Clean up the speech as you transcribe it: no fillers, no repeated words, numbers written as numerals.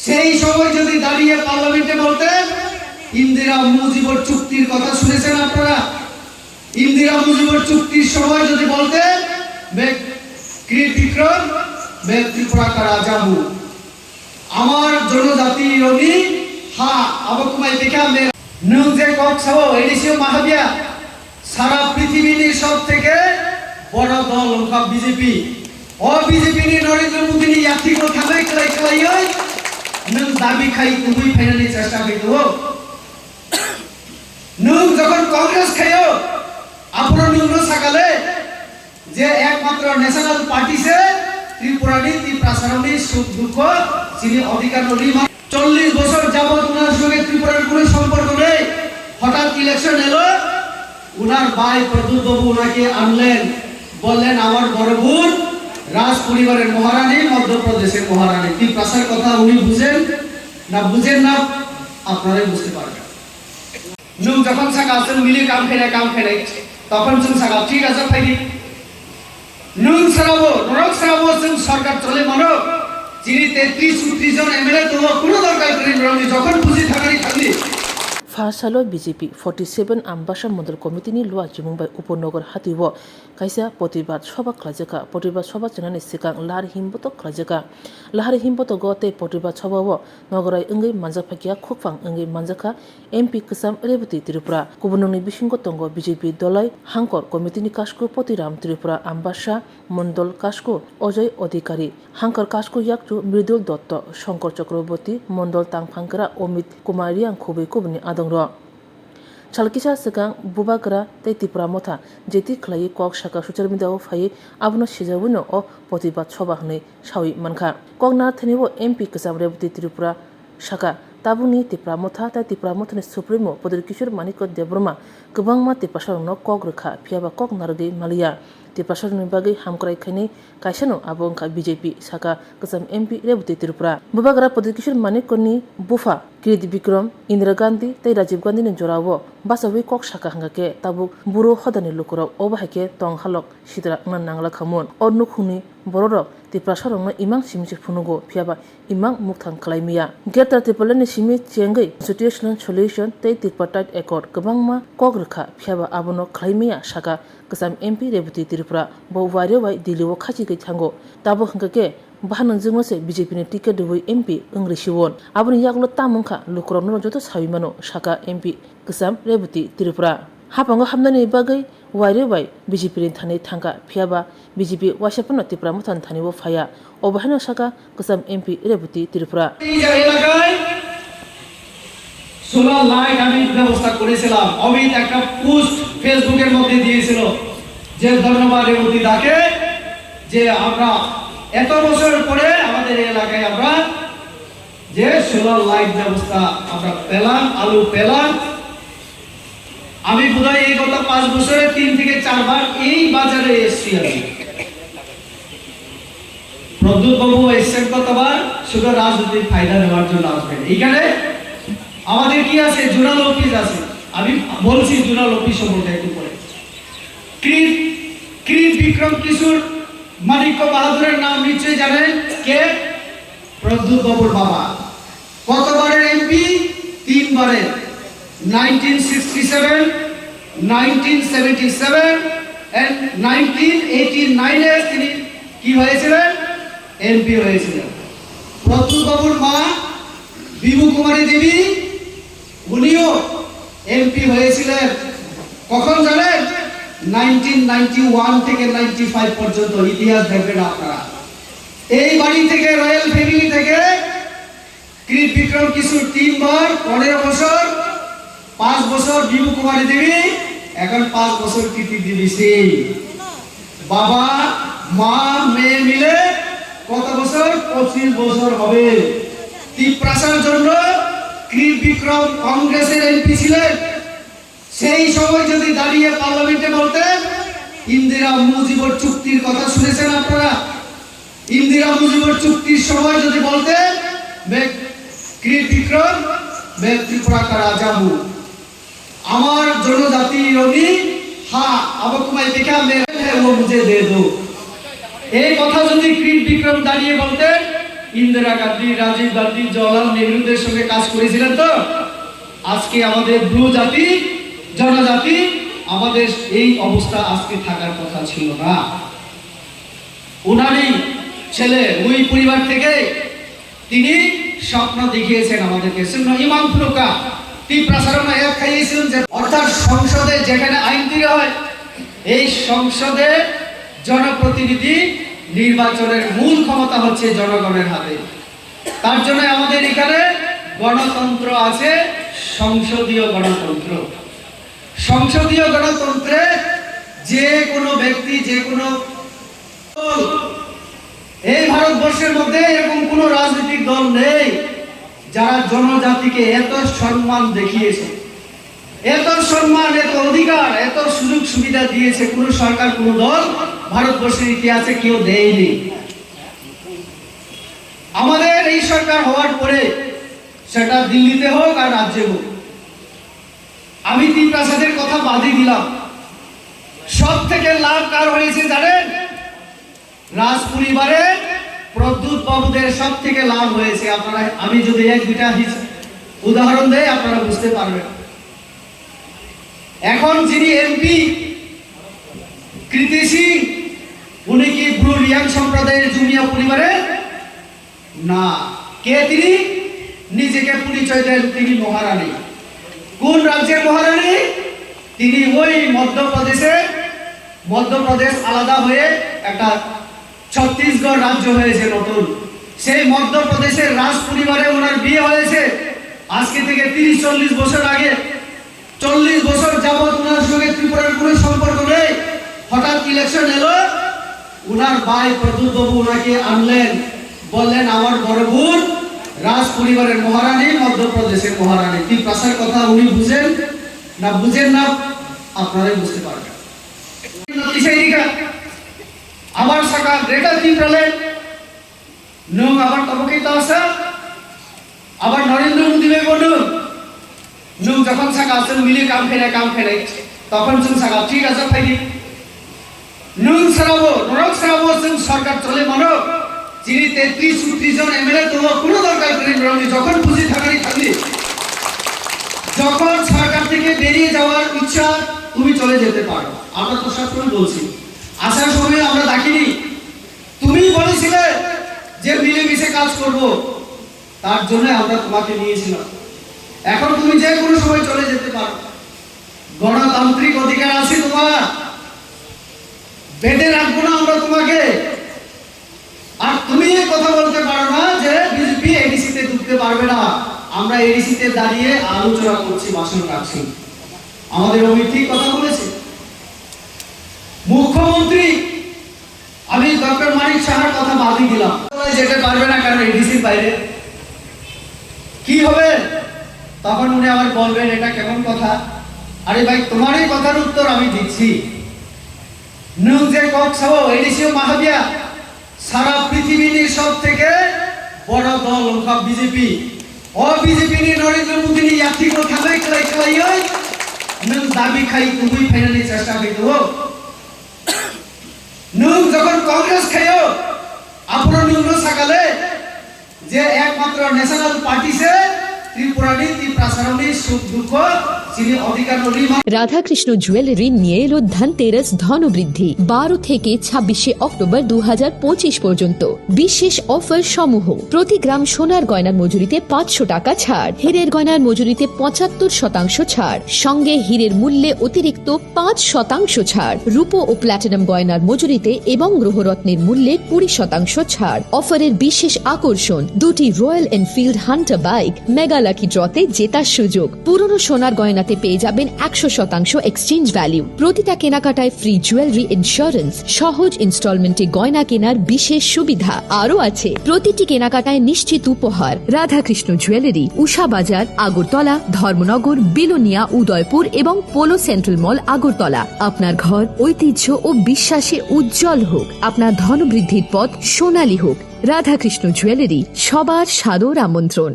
সেই সময় যদি দাঁড়িয়ে পার্লামেন্টে বলতেন ইন্দিরা মুজিবর চুক্তির কথা শুনেছেন আপনারা? ইন্দিরা মুজিবর চুক্তির সময় যদি বলতেন কৃত বিক্রম ত্রিপুরা का राजा हूं, আমার জনজাতি রবি হা আবকুমাই দেখা মে নং যে কক সাও এডিসিও মাহাবিয়া সারা পৃথিবীর সব থেকে বড় দল ওকা বিজেপি ও বিজেপি নি নরেন্দ্র মোদি নি ইয়াতিকো থামাই খাই নং দাবি খাই তুই ফাইনালি চেষ্টা করিতো নং যখন কংগ্রেস খাইও আপনার নং সকালে যে একমাত্র ন্যাশনাল পার্টি সে ত্রিপুরানি ত্রিপ্রাসারণী সুখ দুঃখ যিনি অধিকার নদী 40 বছর যাবত উনার সঙ্গে ত্রিপুরার কোনো সম্পর্ক নেই। হঠাৎ ইলেকশন এলো, উনার ভাই প্রদ্যুৎ বাবু উনাকে আনলেন, বললেন আমার বড় বোন রাজ পরিবারের মহারানী, মধ্যপ্রদেশের মহারানী। ত্রিপ্রাসার কথা উনি বুঝেন না আপনারাই বুঝতে পারবেন। নুন যখন সাকা আসেন মিলে কাম খেলে তখন जों সাকা ঠিক আছে ফাইনি নুন সারাবো নরক সারাবো जों সরকার চলে মানো যিনি 33 জন এমএলএ তো কোনো দরকার করেন রঙে যখন খুশি থাকি फार्सालो बीजेपी 47 आम्बासा मडल कमिटिनि लुआ जिमुंबाई उपनगर हातिबो काइसा प्रतिबाद सभा खालाजेका प्रतिबाद सभा चनानि सिगां लाहार हिमबतो खालाजेका लाहार हिमबतो गते प्रतिबाद सभाओ नगराय अंगै मानजाफाकिया खुफां अंगै मानजाखा एमपी कसाम रेवती त्रिपुरा गुबुननि बिसिंग तंग बीजेपी दलाय हांकर कमिटिनि कासको पतिराम त्रिपुरा आम्बासा मण्डल कासको अजय अधिकारी हांकर कासको याकचु मृदुल दत्त शंकर चक्रवर्ती मण्डल तांफांकरा अमित कुमारियां खुबै कुबनि आदंग Chalkisa segang bubagara tei tipra motha jeti khlai kok saka social media o phai abno sijabuno o प्रतिबाद सभा hne sawi mankha kokna thenibo MP kasam revati tripura saka tabuni tipra motha ta tipra mothani supremo poder kishor manikot debroma gobangma tipasarno kok rekha phiaba kok nargai malia tipasarni bagai hamkrai khaini kaisano abongkha BJP saka kasam MP revati tripura bubagara poder kishor manikoni bufa Krit Bikram, Indira Gandhi, tei Rajiv Gandhi ni jorawo basawi kok saka hangake tabu buru hodani lukuro obahake tong halok sidra nangla khamon onuk huni bororok tiprasarong imang simisi phunugo phiaba imang mukthang khlaimia getar tipalani simi chengai situational solution tei tripartite accord gobangma kok rekha phiaba abono khlaimia saka kasam MP Revati Tripura bo wario bai diliwo khachi gai thango tabo hangake bahanan jengose BJP ni ticket doi MP Engri Siwon aboni yaklo tamungkha lukrono joto sawimano saka MP Kasam Revati Tripura hapango hamnani bagai wario bai BJP ni thani thangka phiaba BJP wasapano Tripura muthan thani bo phaya obahano saka Kasam MP Revati Tripura solar light আমি ব্যবস্থা করেছিলাম অমিত একটা post ফেসবুকের মধ্যে দিয়েছিল যে ধন্যবাদ রেবতী দাকে যে আমরা এত বছর পরে আমাদের এলাকায় আমরা যে সোলার লাইট ব্যবস্থা আমরা পেলাম আলু পেলাম আমি বোধহয় এই গত 5 বছরে 3 থেকে 4 বার এই বাজারে এসেছি আমি প্রদ্যুৎ বাবু এসেছেন কতবার শুধু রাজনৈতিক ফায়দা নেওয়ার জন্য আসবেন এখানে আমাদের কি আছে জোনাল অফিস আছে আমি বলছি জোনাল অফিস সম্পর্কে একটু পরে কৃত বিক্রম কিশোর মানিক্য বাহাদুরের নাম নিশ্চয়ই জানেন কে প্রদ্যুৎ বাবুর বাবা কতবারের এমপি 3 বারের 1967 1977 এন্ড 1989 এ তিনি কি হয়েছিলেন এমপি হয়েছিলেন প্রদ্যুৎ বাবুর মা বিভু কুমারী দেবী উনিও এমপি হয়েছিলেন কখন জানেন 1991 থেকে 95 পর্যন্ত ইতিহাস দেখবেন আপনারা এই বাড়ি থেকে রয়্যাল ফ্যামিলি থেকে কৃত বিক্রম কিশোর 3 বার 15 বছর 5 বছর বিভু কুমারী দেবী এখন 5 বছর কৃতি দেবী সিং বাবা মা মেয়ে মিলে কত বছর 25 বছর হবে ত্রিপ্রাসার জন্য কৃত বিক্রম কংগ্রেসের এমপি ছিলেন সেই সময় যদি দাঁড়িয়ে পার্লামেন্টে বলতেন ইন্দিরা মুজিবর চুক্তির কথা শুনেছেন আপনারা ইন্দিরা মুজিবর চুক্তির সময় যদি বলতেন কৃত বিক্রম ত্রিপুরা का राजा हूं, আমার জনজাতি রবি হা আবকুমাই দেখা মেরে वो मुझे दे दो এই কথা যদি কৃত বিক্রম দাঁড়িয়ে বলতেন ইন্দিরা গান্ধী, রাজীব গান্ধী, জওহরলাল নেহরুদের সঙ্গে কাজ করেছিলেন। তো আজকে আমাদের ব্লু জাতি, জনজাতি, আমাদের এই অবস্থা আজকে থাকার কথা ছিল না। উনারই ছেলে ওই পরিবার থেকে তিনি স্বপ্ন দেখিয়েছেন আমাদেরকে। ইমাম ফুলকা প্রসারণ আয়াত খাইয়েছিলেন যে অর্থাৎ সংসদে যেখানে আইন তৈরি হয়, এই সংসদে জনপ্রতিনিধি নির্বাচনের মূল ক্ষমতা হচ্ছে জনগণের হাতে। তার জন্য আমাদের এখানে গণতন্ত্র আছে, সংসদীয় গণতন্ত্র। সংসদীয় গণতন্ত্রে যে কোনো ব্যক্তি, যে কোনো এই ভারতবর্ষের মধ্যে এরকম কোনো রাজনৈতিক দল নেই যারা জনজাতিকে এত সম্মান দেখিয়েছে, এত সম্মান, এত অধিকার, এত সুযোগ সুবিধা দিয়েছে। কোন সরকার, কোন দল ভারতবর্ষের ইতিহাসে কেউ দেয়নি। আমাদের এই সরকার হওয়ার পরে, সেটা দিল্লিতে হোক আর রাজ্যে হোক, আমি তিন প্রাসাদের কথা বাদই দিলাম, সব থেকে লাভ কার হয়েছে জানেন? রাজ পরিবারের প্রদ্যুৎ বাবুদের সব থেকে লাভ হয়েছে। আপনারা, আমি যদি এক দুইটা উদাহরণ দেই আপনারা বুঝতে পারবেন। এখন যিনি এমপি কৃতি সিং, উনি কি ব্রু রিয়াং সম্প্রদায়ের জুমিয়া পরিবারের না? কে তিনি? নিজেকে পরিচয় দেন তিনি মহারানী। কোন রাজ্যের মহারানী? তিনি ওই মধ্যপ্রদেশ আলাদা হয়ে একটা ছত্তিশগড় রাজ্য হয়েছে নতুন, সেই মধ্যপ্রদেশের রাজ পরিবারে ওনার বিয়ে হয়েছে। আজকে থেকে 30-40 বছর আগে, 40 বছর যাবৎ ওনার সঙ্গে ত্রিপুরার কোনো সম্পর্ক নেই। হঠাৎ ইলেকশন এলো, ওনার ভাই প্রদ্যুৎ বাবু ওনাকে আনলেন, বললেন আমার বড় বোন রাজ পরিবারের মহারানী, মধ্যপ্রদেশের মহারানী। তিন প্রাসার কথা উনি বুঝেন না, বুঝেন না, আপনারাই বুঝতে পারবেন। আবার সাকা গ্রেটা তিনপ্রালে নং আবার তবকে তাসা আবার নরেন্দ্র মোদী বে বলুন নং যখন সাকা আসেন মিলে কাম ফেরে তখন जों সাকা ঠিক আছে ফাইদি নং সারাবো जों সরকার চলে মানো যিনি 33-34 জন এমএলএ তো কোনো দরকার করেন রঙে যখন খুশি থাকলি যখন সরকার থেকে বেরিয়ে যাওয়ার ইচ্ছা তুমি চলে যেতে পারো। আমরা তো সবসময় বলছি, আসার সময় আমরা দেখিনি, তুমি বলেছিলে যে মিলেমিশে কাজ করব, তার জন্য আমরা তোমাকে নিয়েছিলাম। এখন তুমি যে কোনো সময় চলে যেতে পারো, গণতান্ত্রিক অধিকার আছে তোমার, বেঁধে রাখবো না আমরা তোমাকে। আর তুমি এই কথা বলতে পারো না যে বিজেপি এডিসিতে ঢুকতে পারবে না। আমরা এডিসিতে দাঁড়িয়ে আলোচনা করছি, ভাষণ রাখছি, আমাদের অমিত ঠিক কথা বলেছে। মুখ্যমন্ত্রী আমি ডক্টর মানিক সাহার কথা বাদই দিলাম, যেতে পারবে না কারণ এডিসির বাইরে। কি হবে তখন উনি আবার বলবেন এটা কেমন কথা? আরে ভাই, তোমার এই কথার উত্তর আমি দিচ্ছি। নুন যে কক্সও এডিসিও মাহাবিয়া সারা পৃথিবীর সব থেকে বড় দল ওখান বিজেপি ও বিজেপি নি নরেন্দ্র মোদী নি ইয়াতি কো খেলাই নুন দাবি খাই তুমি ফাইনালি চেষ্টা করো। নুন যখন কংগ্রেস খাইও আপনার নুন সকালে যে একমাত্র ন্যাশনাল পার্টি সে ত্রিপুরানি ত্রিপ্রাসারণী সুখ দুঃখ যিনি অধিকার রাধাকৃষ্ণ জুয়েলারি নিয়ে এলো ধনতেরাস ধনবৃদ্ধি 12 থেকে 26 অক্টোবর 2025 পর্যন্ত বিশেষ অফার সমূহ। প্রতি গ্রাম সোনার গয়নার মজুরিতে 500 টাকা ছাড়, হীরের গয়নার মজুরিতে 75% ছাড়, সঙ্গে হীরের মূল্যে অতিরিক্ত 5% ছাড়, রূপো ও প্ল্যাটিনাম গয়নার মজুরিতে এবং গ্রহরত্নের মূল্যে 20% ছাড়। অফারের বিশেষ আকর্ষণ, দুটি Royal Enfield Hunter bike mega lucky ড্রতে জেতার সুযোগ। পুরনো সোনার গয়নাতে পেয়ে যাবেন 100% এক্সচেঞ্জ ভ্যালু। প্রতিটা কেনাকাটায় ফ্রি জুয়েলারি ইন্স্যুরেন্স, সহজ ইনস্টলমেন্টে গয়না কেনার বিশেষ সুবিধা আরও আছে। প্রতিটি কেনাকাটায় নিশ্চিত উপহার। রাধাকৃষ্ণ জুয়েলারি, উষা বাজার, আগরতলা, ধর্মনগর, বিলোনিয়া, উদয়পুর এবং পোলো সেন্ট্রাল মল, আগরতলা। আপনার ঘর ঐতিহ্য ও বিশ্বাসে উজ্জ্বল হোক, আপনার ধনবৃদ্ধির পথ সোনালী হোক। রাধাকৃষ্ণ জুয়েলারি, সবার সাদর আমন্ত্রণ।